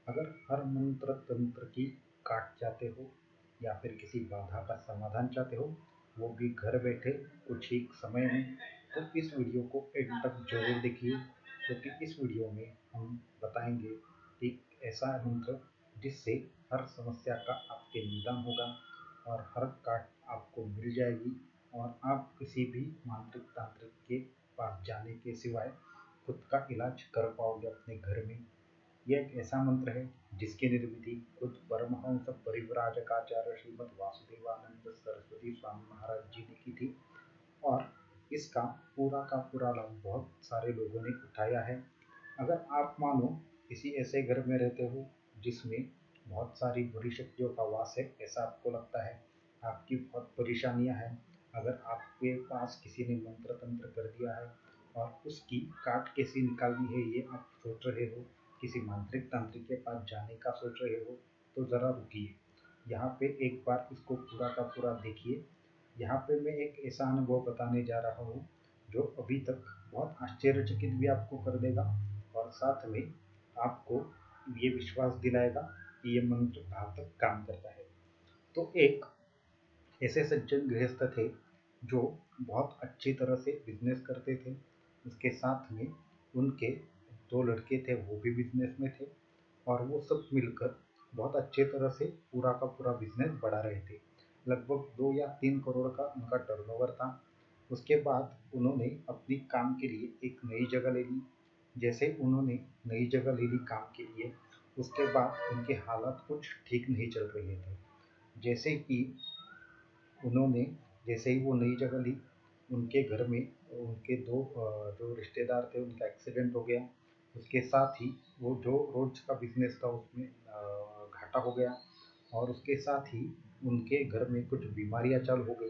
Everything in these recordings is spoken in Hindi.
अगर हर मंत्र तंत्र की काट चाहते हो या फिर किसी बाधा का समाधान चाहते हो, वो भी घर बैठे कुछ ही समय में, तो इस वीडियो को एंड तक जरूर देखिए, क्योंकि इस वीडियो में हम बताएंगे एक ऐसा मंत्र जिससे हर समस्या का आपके निदान होगा और हर काट आपको मिल जाएगी और आप किसी भी मांत्रिक तांत्रिक के पास जाने के सिवाय खुद का इलाज कर पाओगे अपने घर में। यह एक ऐसा मंत्र है जिसकी निर्मिति खुद परमहंस परिव्राजकाचार्य श्रीमद वासुदेवानंद सरस्वती स्वामी महाराज जी ने की थी और इसका पूरा का पूरा लाभ बहुत सारे लोगों ने उठाया है। अगर आप मानो किसी ऐसे घर में रहते हो जिसमें बहुत सारी बुरी शक्तियों का वास है, ऐसा आपको लगता है, आपकी बहुत परेशानियां हैं, अगर आपके पास किसी ने मंत्र तंत्र कर दिया है और उसकी काट कैसी निकालनी है ये आप सोच रहे हो, किसी मांत्रिक तांत्रिक के पास जाने का सोच रहे हो, तो ज़रा रुकिए, यहाँ पे एक बार इसको पूरा का पूरा देखिए। यहाँ पे मैं एक ऐसा अनुभव बताने जा रहा हूँ जो अभी तक बहुत आश्चर्यचकित भी आपको कर देगा और साथ में आपको ये विश्वास दिलाएगा कि ये मंत्र घातक काम करता है। तो एक ऐसे सज्जन गृहस्थ थे जो बहुत अच्छी तरह से बिजनेस करते थे, उसके साथ में उनके दो लड़के थे, वो भी बिजनेस में थे और वो सब मिलकर बहुत अच्छे तरह से पूरा का पूरा बिजनेस बढ़ा रहे थे। लगभग 2 या 3 करोड़ का उनका टर्नओवर था। उसके बाद उन्होंने अपनी काम के लिए एक नई जगह ले ली। जैसे उन्होंने नई जगह ले ली काम के लिए, उसके बाद उनके हालात कुछ ठीक नहीं चल रहे थे। जैसे कि उन्होंने जैसे ही वो नई जगह ली, उनके घर में उनके दो जो रिश्तेदार थे उनका एक्सीडेंट हो गया। उसके साथ ही वो जो रोज का बिजनेस था उसमें घाटा हो गया और उसके साथ ही उनके घर में कुछ बीमारियां चालू हो गई।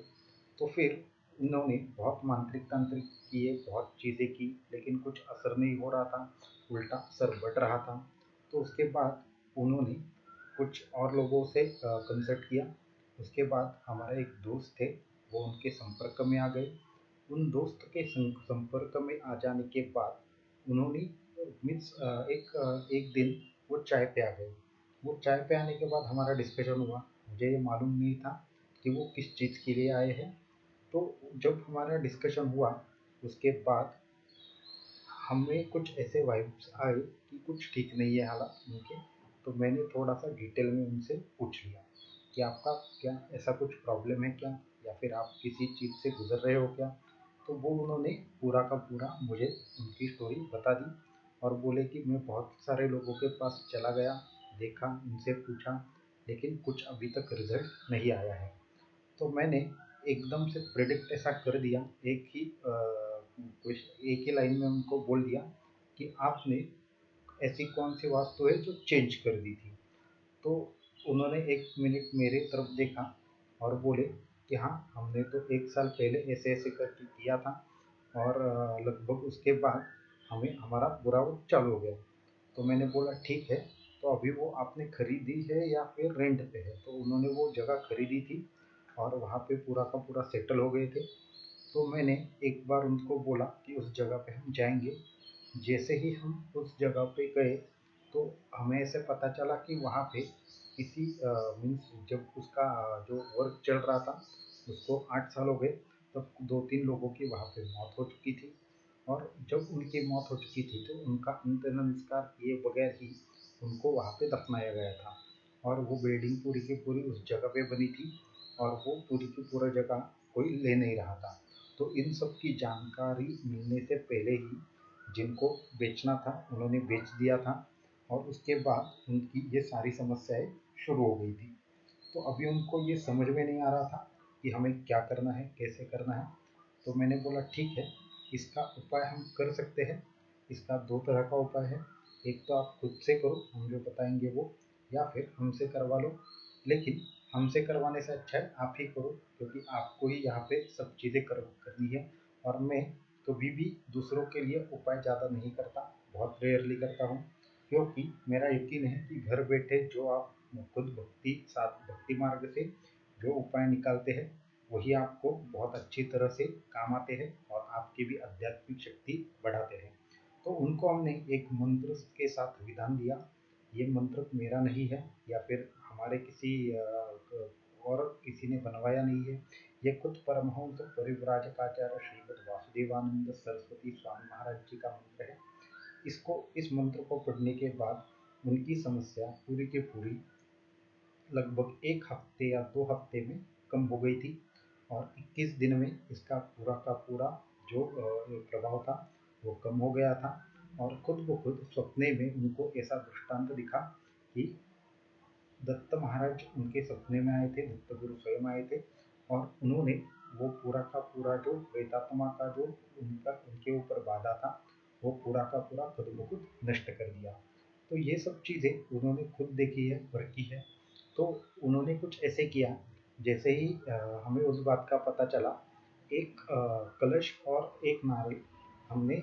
तो फिर उन्होंने बहुत मांत्रिक तांत्रिक किए, बहुत चीज़ें की, लेकिन कुछ असर नहीं हो रहा था, उल्टा असर बढ़ रहा था। तो उसके बाद उन्होंने कुछ और लोगों से कंसल्ट किया। उसके बाद हमारे एक दोस्त थे, वो उनके संपर्क में आ गए। उन दोस्त के संपर्क में आ जाने के बाद उन्होंने मीन्स एक दिन वो चाय पे आ गए। वो चाय पे आने के बाद हमारा डिस्कशन हुआ। मुझे ये मालूम नहीं था कि वो किस चीज़ के लिए आए हैं। तो जब हमारा डिस्कशन हुआ उसके बाद हमें कुछ ऐसे वाइब्स आए कि कुछ ठीक नहीं है हालात उनके। तो मैंने थोड़ा सा डिटेल में उनसे पूछ लिया कि आपका क्या ऐसा कुछ प्रॉब्लम है क्या, या फिर आप किसी चीज़ से गुजर रहे हो क्या। तो वो उन्होंने पूरा का पूरा मुझे उनकी स्टोरी बता दी और बोले कि मैं बहुत सारे लोगों के पास चला गया, देखा, उनसे पूछा, लेकिन कुछ अभी तक रिजल्ट नहीं आया है। तो मैंने एकदम से प्रेडिक्ट ऐसा कर दिया, एक ही लाइन में उनको बोल दिया कि आपने ऐसी कौन सी वास्तु है जो चेंज कर दी थी। तो उन्होंने 1 मिनट मेरे तरफ देखा और बोले कि हाँ, हमने तो 1 साल पहले ऐसे ऐसे करके किया था और लगभग उसके बाद हमें हमारा बुरा वक्त चालू हो गया। तो मैंने बोला ठीक है, तो अभी वो आपने खरीदी है या फिर रेंट पे है। तो उन्होंने वो जगह खरीदी थी और वहाँ पे पूरा का पूरा सेटल हो गए थे। तो मैंने एक बार उनको बोला कि उस जगह पे हम जाएंगे। जैसे ही हम उस जगह पे गए तो हमें ऐसे पता चला कि वहाँ पे किसी मीन्स जब उसका जो वर्क चल रहा था उसको 8 साल हो गए, तब 2-3 लोगों की वहाँ पे मौत हो चुकी थी। और जब उनकी मौत हो चुकी थी तो उनका अंतिम संस्कार किए बगैर ही उनको वहाँ पे दफनाया गया था। और वो बिल्डिंग पूरी की पूरी उस जगह पे बनी थी और वो पूरी की पूरा जगह कोई ले नहीं रहा था। तो इन सब की जानकारी मिलने से पहले ही जिनको बेचना था उन्होंने बेच दिया था और उसके बाद उनकी ये सारी समस्याएं शुरू हो गई थी। तो अभी उनको ये समझ में नहीं आ रहा था कि हमें क्या करना है, कैसे करना है। तो मैंने बोला ठीक है, इसका उपाय हम कर सकते हैं। इसका दो तरह का उपाय है, एक तो आप खुद से करो, हम जो बताएंगे वो, या फिर हमसे करवा लो। लेकिन हमसे करवाने से अच्छा है आप ही करो, क्योंकि आपको ही यहाँ पे सब चीज़ें करनी है। और मैं कभी भी दूसरों के लिए उपाय ज़्यादा नहीं करता, बहुत रेयरली करता हूँ, क्योंकि मेरा यकीन है कि घर बैठे जो आप खुद भक्ति मार्ग से जो उपाय निकालते हैं वही आपको बहुत अच्छी तरह से काम आते हैं और आपकी भी आध्यात्मिक शक्ति बढ़ाते हैं। तो उनको हमने एक मंत्र के साथ विधान दिया ये मंत्र मेरा नहीं है या फिर हमारे किसी और किसी ने बनवाया नहीं है। ये खुद परमहंस परिव्राजकाचार्य श्रीमद् वासुदेवानंद सरस्वती स्वामी महाराज जी का मंत्र है। इस मंत्र को पढ़ने के बाद उनकी समस्या पूरी की पूरी लगभग 1 हफ्ते या 2 हफ्ते में कम हो गई थी और 21 दिन में इसका पूरा का पूरा जो प्रभाव था वो कम हो गया था। और खुद ब खुद सपने में उनको ऐसा दृष्टांत दिखा कि दत्त महाराज उनके सपने में आए थे, दत्त गुरु स्वयं आए थे और उन्होंने वो पूरा का पूरा जो प्रेतात्मा का जो उनके ऊपर बाधा था वो पूरा का पूरा खुद ब खुद नष्ट कर दिया। तो ये सब चीज़ें उन्होंने खुद देखी है, परखी है। तो उन्होंने कुछ ऐसे किया, जैसे ही हमें उस बात का पता चला, एक कलश और एक नारियल हमने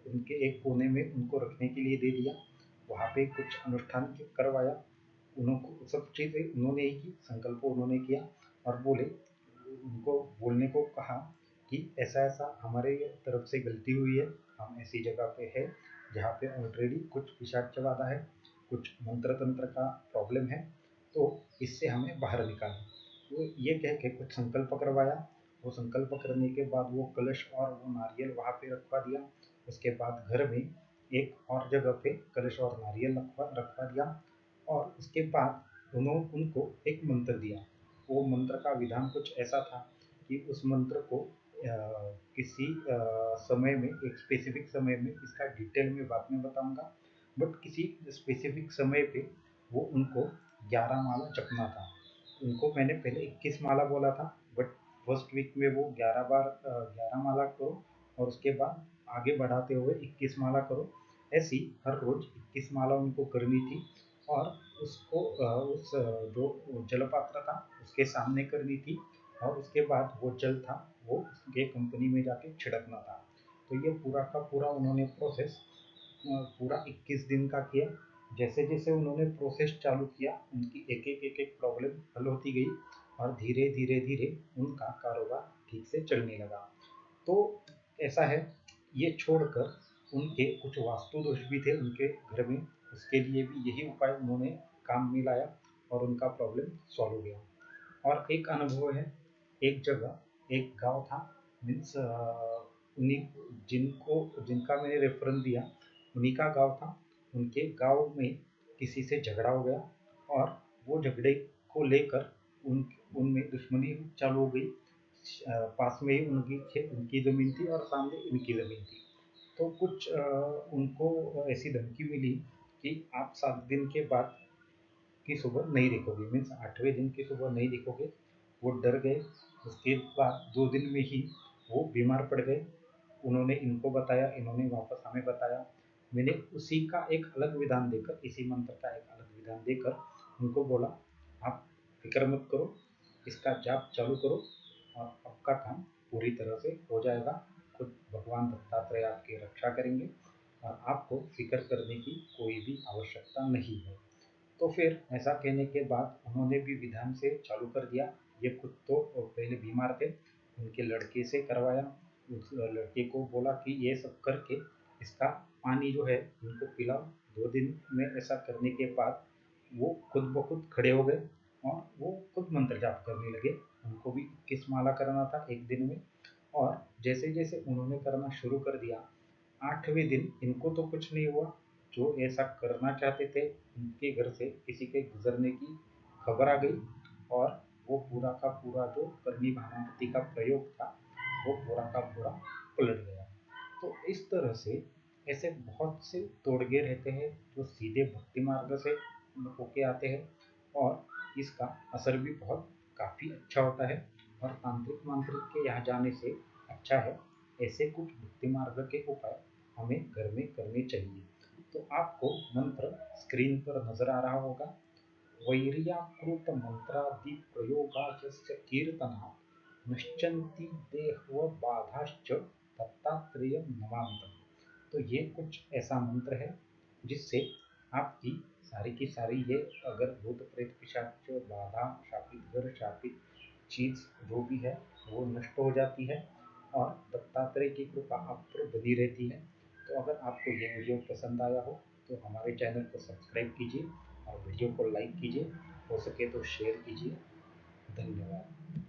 उनके एक कोने में उनको रखने के लिए दे दिया। वहाँ पे कुछ अनुष्ठान करवाया, उनको सब चीज़ें उन्होंने ही की, संकल्प उन्होंने किया और बोले, उनको बोलने को कहा कि ऐसा ऐसा हमारे तरफ से गलती हुई है, हम ऐसी जगह पे है जहाँ पे ऑलरेडी कुछ पिशाच बाधा है, कुछ मंत्र तंत्र का प्रॉब्लम है, तो इससे हमें बाहर निकालें। तो ये कह के कुछ संकल्प करवाया। वो संकल्प करने के बाद वो कलश और वो नारियल वहाँ पे रखवा दिया। उसके बाद घर में एक और जगह पे कलश और नारियल रखवा रखवा दिया और उसके बाद उनको एक मंत्र दिया। वो मंत्र का विधान कुछ ऐसा था कि उस मंत्र को किसी समय में, एक स्पेसिफिक समय में, इसका डिटेल में बाद में बताऊंगा, बट किसी स्पेसिफिक समय पे वो उनको 11 माला जपना था। उनको मैंने पहले 21 माला बोला था, बट फर्स्ट वीक में वो 11 बार 11 माला करो और उसके बाद आगे बढ़ाते हुए 21 माला करो। ऐसी हर रोज 21 माला उनको करनी थी और उसको जो जल पात्र था उसके सामने करनी थी और उसके बाद वो जल था वो उसके कंपनी में जाके छिड़कना था। तो ये पूरा का पूरा उन्होंने प्रोसेस पूरा 21 दिन का किया। जैसे जैसे उन्होंने प्रोसेस चालू किया उनकी एक एक प्रॉब्लम हल होती गई और धीरे धीरे धीरे उनका कारोबार ठीक से चलने लगा। तो ऐसा है, ये छोड़कर उनके कुछ वास्तु दोष भी थे उनके घर में, उसके लिए भी यही उपाय उन्होंने काम में लाया और उनका प्रॉब्लम सॉल्व हो गया। और एक अनुभव है, एक जगह एक गांव था, मीन्स उन्हीं जिनका मैंने रेफरेंस दिया उन्हीं का गांव था। उनके गांव में किसी से झगड़ा हो गया और वो झगड़े को लेकर उनमें दुश्मनी चालू हो गई। पास में ही उनकी ज़मीन थी और सामने इनकी ज़मीन थी। तो कुछ उनको ऐसी धमकी मिली कि आप 7 दिन के बाद की सुबह नहीं दिखोगे, मीन्स 8वें दिन की सुबह नहीं दिखोगे। वो डर गए। उसके बाद 2 दिन में ही वो बीमार पड़ गए। उन्होंने इनको बताया, इन्होंने वापस हमें बताया। मैंने उसी का एक अलग विधान देकर, इसी मंत्र का एक अलग विधान देकर उनको बोला, आप फिक्र मत करो, इसका जाप चालू करो और आपका काम पूरी तरह से हो जाएगा। खुद भगवान दत्तात्रेय आपकी रक्षा करेंगे और आपको फिक्र करने की कोई भी आवश्यकता नहीं है। तो फिर ऐसा कहने के बाद उन्होंने भी विधान से चालू कर दिया। ये खुद तो पहले बीमार थे, उनके लड़के से करवाया। उस लड़के को बोला कि ये सब करके इसका पानी जो है उनको पिलाओ। 2 दिन में ऐसा करने के बाद वो खुद ब खुद खड़े हो गए और वो खुद मंत्र जाप करने लगे। उनको भी 21 माला करना था एक दिन में। और जैसे जैसे उन्होंने करना शुरू कर दिया, 8वें दिन इनको तो कुछ नहीं हुआ। जो ऐसा करना चाहते थे उनके घर से किसी के गुजरने की खबर आ गई और वो पूरा का पूरा जो करनी भानामती का प्रयोग था वो पूरा का पूरा पलट गया। तो इस तरह से ऐसे बहुत से तोड़गे रहते हैं जो सीधे भक्ति मार्ग से होके आते हैं और इसका असर भी बहुत काफ़ी अच्छा होता है। और तांत्रिक मांत्रिक के यहाँ जाने से अच्छा है ऐसे कुछ भक्ति मार्ग के उपाय हमें घर में करने चाहिए। तो आपको मंत्र स्क्रीन पर नजर आ रहा होगा। वैर्याकृत मंत्रादि प्रयोगाचस्य कीर्तनात् नश्यन्ति देहवबाधाश्च दत्तात्रेयं नमामि। तो ये कुछ ऐसा मंत्र है जिससे आपकी सारी की सारी ये अगर भूत प्रेत पिशाच बाधा शापित घर शापित चीज जो भी है वो नष्ट हो जाती है और दत्तात्रेय की कृपा आप पर बनी रहती है। तो अगर आपको ये वीडियो पसंद आया हो तो हमारे चैनल को सब्सक्राइब कीजिए और वीडियो को लाइक कीजिए, हो सके तो शेयर कीजिए। धन्यवाद।